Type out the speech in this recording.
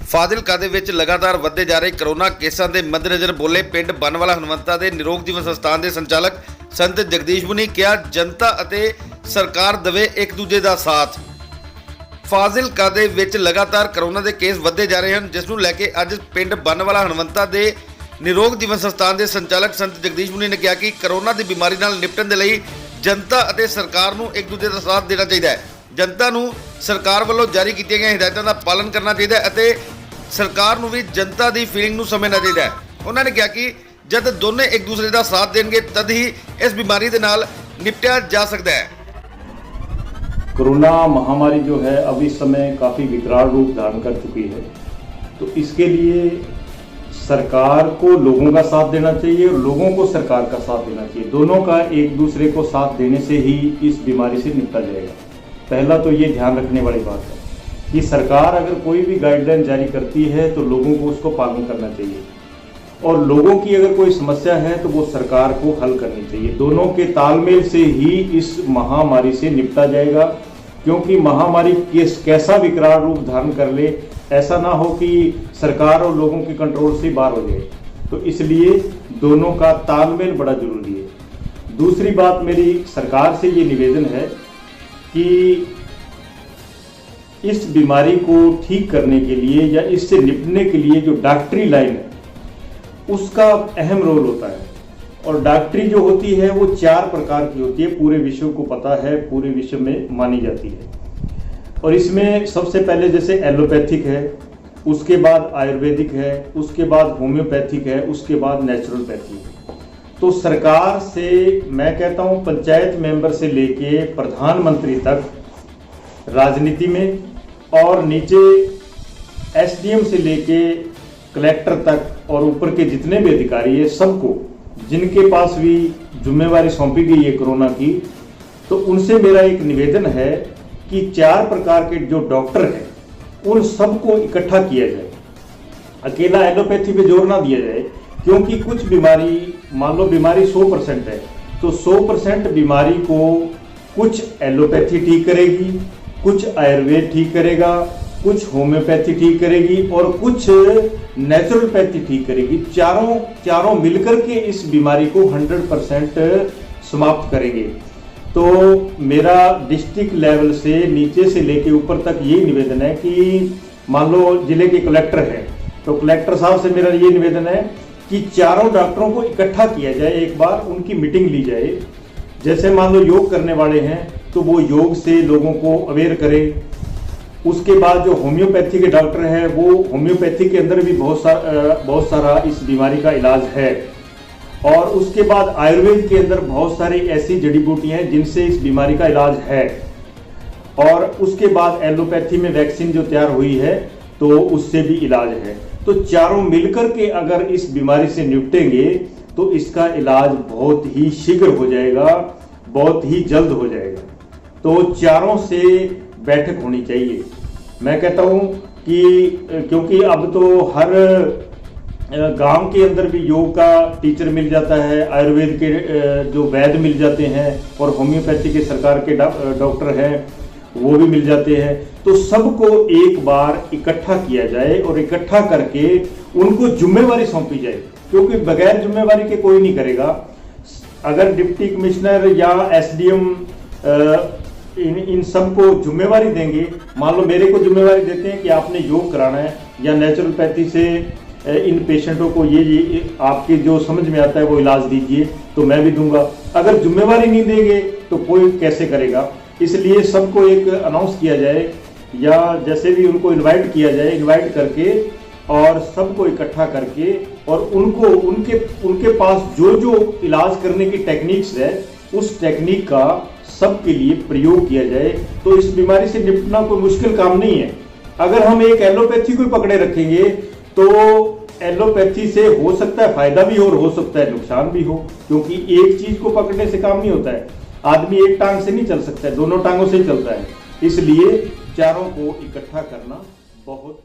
ਫਾਜ਼ਿਲਕਾ ਦੇ ਵਿੱਚ ਲਗਾਤਾਰ ਵੱਧਦੇ ਜਾ ਰਹੇ ਕਰੋਨਾ ਕੇਸਾਂ ਦੇ ਮੱਦੇਨਜ਼ਰ ਬੋਲੇ ਪਿੰਡ ਬੰਨਵਾਲਾ ਹਨੂੰਮੰਤਾ ਦੇ ਨਿਰੋਗ ਜੀਵਨ ਸੰਸਥਾਨ ਦੇ ਸੰਚਾਲਕ ਸੰਤ ਜਗਦੀਸ਼ ਮੁਨੀ ਕਿਹਾ ਜਨਤਾ ਅਤੇ ਸਰਕਾਰ ਦੇਵੇ ਇੱਕ ਦੂਜੇ ਦਾ ਸਾਥ। ਫਾਜ਼ਿਲਕਾ ਦੇ ਵਿੱਚ ਲਗਾਤਾਰ ਕਰੋਨਾ ਦੇ ਕੇਸ ਵੱਧਦੇ ਜਾ ਰਹੇ ਹਨ, ਜਿਸ ਨੂੰ ਲੈ ਕੇ ਅੱਜ ਪਿੰਡ ਬੰਨਵਾਲਾ ਹਨੂੰਮੰਤਾ ਦੇ ਨਿਰੋਗ ਜੀਵਨ ਸੰਸਥਾਨ ਦੇ ਸੰਚਾਲਕ ਸੰਤ ਜਗਦੀਸ਼ ਮੁਨੀ ਨੇ ਕਿਹਾ ਕਿ ਕਰੋਨਾ ਦੀ ਬਿਮਾਰੀ ਨਾਲ ਨਿਪਟਣ ਦੇ ਲਈ ਜਨਤਾ ਅਤੇ ਸਰਕਾਰ ਨੂੰ ਇੱਕ ਦੂਜੇ ਦਾ ਸਾਥ ਦੇਣਾ ਚਾਹੀਦਾ ਹੈ। जनता ਨੂੰ ਸਰਕਾਰ ਵੱਲੋਂ ਜਾਰੀ ਕੀਤੀਆਂ ਗਈਆਂ ਹਦਾਇਤਾਂ ਦਾ ਪਾਲਣ ਕਰਨਾ ਚਾਹੀਦਾ ਹੈ ਅਤੇ ਸਰਕਾਰ ਨੂੰ ਵੀ ਜਨਤਾ ਦੀ ਫੀਲਿੰਗ ਨੂੰ ਸਮਝਣਾ ਚਾਹੀਦਾ ਹੈ। ਉਹਨਾਂ ਨੇ ਕਿਹਾ ਕਿ ਜਦ ਦੋਨੇ ਇੱਕ ਦੂਸਰੇ ਦਾ ਸਾਥ ਦੇਣਗੇ ਤਦ ही इस बीमारी के नाल निपटा जा सकता है। कोरोना महामारी जो है अब इस समय काफ़ी विकराल रूप धारण कर चुकी है, तो इसके लिए सरकार को लोगों का साथ देना चाहिए और लोगों को सरकार का साथ देना चाहिए। दोनों का एक दूसरे को साथ देने से ही इस बीमारी से निपटा जाएगा। पहला तो ये ध्यान रखने वाली बात है कि सरकार अगर कोई भी गाइडलाइन जारी करती है तो लोगों को उसको पालन करना चाहिए, और लोगों की अगर कोई समस्या है तो वो सरकार को हल करनी चाहिए। दोनों के तालमेल से ही इस महामारी से निपटा जाएगा, क्योंकि महामारी कैसा विकराल रूप धारण कर ले, ऐसा ना हो कि सरकार और लोगों के कंट्रोल से बाहर हो जाए। तो इसलिए दोनों का तालमेल बड़ा जरूरी है। दूसरी बात मेरी सरकार से ये निवेदन है कि इस बीमारी को ठीक करने के लिए या इससे निपटने के लिए जो डॉक्टरी लाइन है उसका अहम रोल होता है, और डॉक्टरी जो होती है वो 4 प्रकार की होती है, पूरे विश्व को पता है, पूरे विश्व में मानी जाती है। और इसमें सबसे पहले जैसे एलोपैथिक है, उसके बाद आयुर्वेदिक है, उसके बाद होम्योपैथिक है, उसके बाद नेचुरलपैथी है। तो सरकार से मैं कहता हूँ पंचायत मेंबर से लेके प्रधानमंत्री तक, राजनीति में और नीचे एसडीएम से लेके कलेक्टर तक और ऊपर के जितने भी अधिकारी है, सबको जिनके पास भी जिम्मेवारी सौंपी गई है कोरोना की, तो उनसे मेरा एक निवेदन है कि 4 प्रकार के जो डॉक्टर हैं उन सबको इकट्ठा किया जाए। अकेला एलोपैथी पे जोर ना दिया जाए, क्योंकि कुछ बीमारी, मान लो बीमारी 100% है तो 100% बीमारी को कुछ एलोपैथी ठीक करेगी, कुछ आयुर्वेद ठीक करेगा, कुछ होम्योपैथी ठीक करेगी और कुछ नेचुरलपैथी ठीक करेगी। चारों मिलकर के इस बीमारी को 100% समाप्त करेंगे। तो मेरा डिस्ट्रिक्ट लेवल से नीचे से लेके ऊपर तक ये निवेदन है कि मान लो जिले के कलेक्टर हैं, तो कलेक्टर साहब से मेरा ये निवेदन है कि चारों डॉक्टरों को इकट्ठा किया जाए, एक बार उनकी मीटिंग ली जाए। जैसे मान लो योग करने वाले हैं तो वो योग से लोगों को अवेयर करें। उसके बाद जो होम्योपैथी के डॉक्टर हैं वो होम्योपैथी के अंदर भी बहुत सारा इस बीमारी का इलाज है, और उसके बाद आयुर्वेद के अंदर बहुत सारी ऐसी जड़ी बूटियाँ हैं जिनसे इस बीमारी का इलाज है, और उसके बाद एलोपैथी में वैक्सीन जो तैयार हुई है तो उससे भी इलाज है। तो चारों मिलकर के अगर इस बीमारी से निपटेंगे तो इसका इलाज बहुत ही शीघ्र हो जाएगा, बहुत ही जल्द हो जाएगा। तो चारों से बैठक होनी चाहिए। मैं कहता हूँ कि क्योंकि अब तो हर गांव के अंदर भी योग का टीचर मिल जाता है, आयुर्वेद के जो वैद्य मिल जाते हैं, और होम्योपैथी के सरकार के डॉक्टर हैं वो भी मिल जाते हैं। तो सबको एक बार इकट्ठा किया जाए और इकट्ठा करके उनको जिम्मेवारी सौंपी जाए, क्योंकि बगैर जिम्मेवारी के कोई नहीं करेगा। अगर डिप्टी कमिश्नर या एसडीएम इन सबको जिम्मेवारी देंगे, मान लो मेरे को जिम्मेवारी देते हैं कि आपने योग कराना है या नेचुरलपैथी से इन पेशेंटों को ये आपके जो समझ में आता है वो इलाज दीजिए, तो मैं भी दूंगा। अगर जिम्मेवारी नहीं देंगे तो कोई कैसे करेगा? इसलिए सबको एक अनाउंस किया जाए, या जैसे भी उनको इनवाइट किया जाए, इनवाइट करके और सबको इकट्ठा करके और उनको उनके पास जो इलाज करने की टेक्निक्स है उस टेक्निक का सबके लिए प्रयोग किया जाए। तो इस बीमारी से निपटना कोई मुश्किल काम नहीं है। अगर हम एक एलोपैथी को पकड़े रखेंगे तो एलोपैथी से हो सकता है फायदा भी हो और हो सकता है नुकसान भी हो, क्योंकि एक चीज को पकड़ने से काम नहीं होता है। आदमी एक टांग से नहीं चल सकता है, दोनों टांगों से चलता है। इसलिए चारों को इकट्ठा करना बहुत